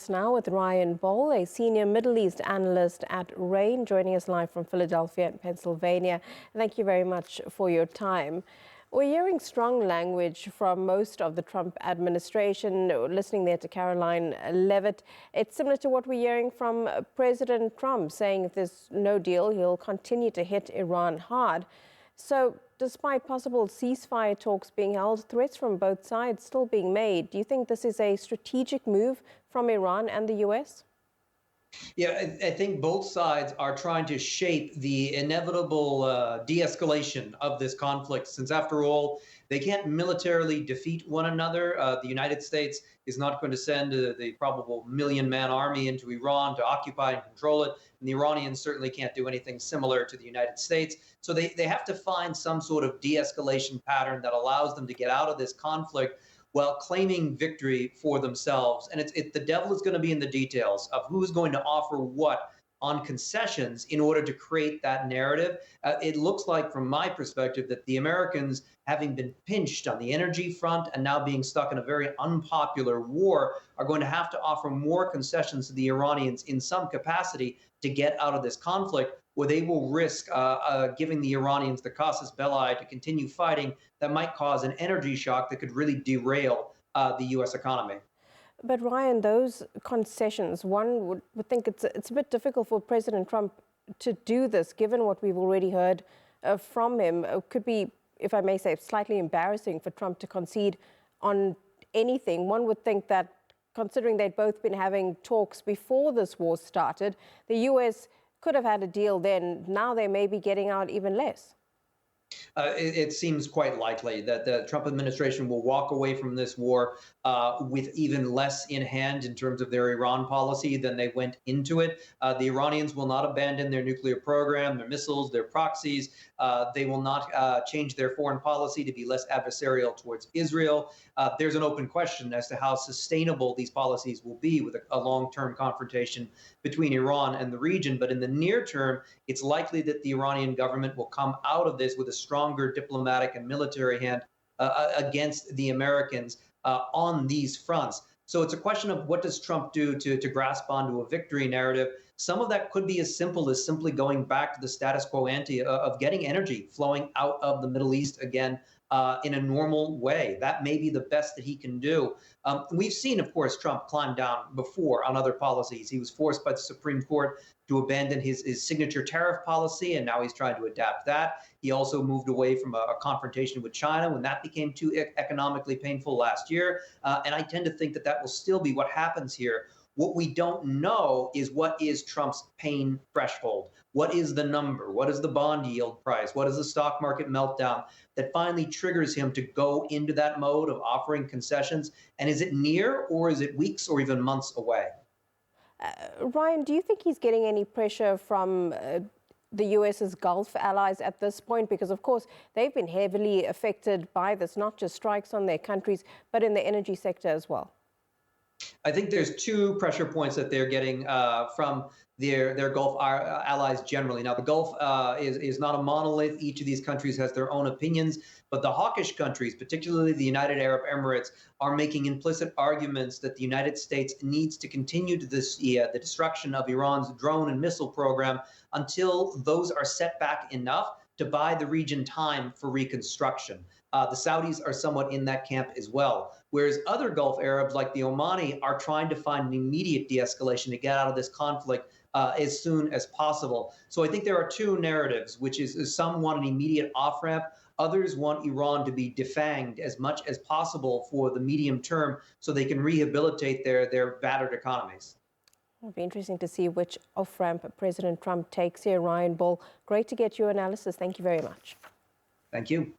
Now with Bohl, a senior Middle East analyst at RANE, joining us live from Philadelphia and Pennsylvania. Thank you very much for your time. We're hearing strong language from most of the Trump administration, listening there to Caroline Leavitt. It's similar to what we're hearing from President Trump, saying if there's no deal, he'll continue to hit Iran hard. So despite possible ceasefire talks being held, threats from both sides still being made, do you think this is a strategic move from Iran and the U.S.? Yeah, I think both sides are trying to shape the inevitable de-escalation of this conflict, since after all, they can't militarily defeat one another. The United States is not going to send the probable million-man army into Iran to occupy and control it, and the Iranians certainly can't do anything similar to the United States. So they have to find some sort of de-escalation pattern that allows them to get out of this conflict while claiming victory for themselves. And the devil is going to be in the details of who's going to offer what on concessions in order to create that narrative. It looks like, from my perspective, that the Americans, having been pinched on the energy front and now being stuck in a very unpopular war, are going to have to offer more concessions to the Iranians in some capacity to get out of this conflict, where they will risk giving the Iranians the casus belli to continue fighting that might cause an energy shock that could really derail the U.S. economy. But Ryan, those concessions, one would think it's a bit difficult for President Trump to do this, given what we've already heard from him. It could be, if I may say, slightly embarrassing for Trump to concede on anything. One would think that, considering they'd both been having talks before this war started, the U.S. could have had a deal then. Now they may be getting out even less. It seems quite likely that the Trump administration will walk away from this war with even less in hand in terms of their Iran policy than they went into it. The Iranians will not abandon their nuclear program, their missiles, their proxies. They will not change their foreign policy to be less adversarial towards Israel. There's an open question as to how sustainable these policies will be with a long-term confrontation between Iran and the region. But in the near term, it's likely that the Iranian government will come out of this with a stronger diplomatic and military hand against the Americans on these fronts. So it's a question of, what does Trump do to grasp onto a victory narrative? Some of that could be as simple as simply going back to the status quo ante of getting energy flowing out of the Middle East again in a normal way. That may be the best that he can do. We've seen, of course, Trump climb down before on other policies. He was forced by the Supreme Court to abandon his signature tariff policy, and now he's trying to adapt that. He also moved away from a confrontation with China when that became too economically painful last year. And I tend to think that will still be what happens here. What we don't know is, what is Trump's pain threshold? What is the number? What is the bond yield price? What is the stock market meltdown that finally triggers him to go into that mode of offering concessions? And is it near, or is it weeks or even months away? Ryan, do you think he's getting any pressure from the US's Gulf allies at this point? Because, of course, they've been heavily affected by this, not just strikes on their countries, but in the energy sector as well. I think there's two pressure points that they're getting from their Gulf allies generally. Now, the Gulf is not a monolith. Each of these countries has their own opinions, but the hawkish countries, particularly the United Arab Emirates, are making implicit arguments that the United States needs to continue to the destruction of Iran's drone and missile program until those are set back enough to buy the region time for reconstruction. The Saudis are somewhat in that camp as well, whereas other Gulf Arabs like the Omani are trying to find an immediate de-escalation to get out of this conflict as soon as possible. So I think there are two narratives, which is some want an immediate off-ramp, others want Iran to be defanged as much as possible for the medium term so they can rehabilitate their battered economies. It'll be interesting to see which off-ramp President Trump takes here. Bohl, great to get your analysis. Thank you very much. Thank you.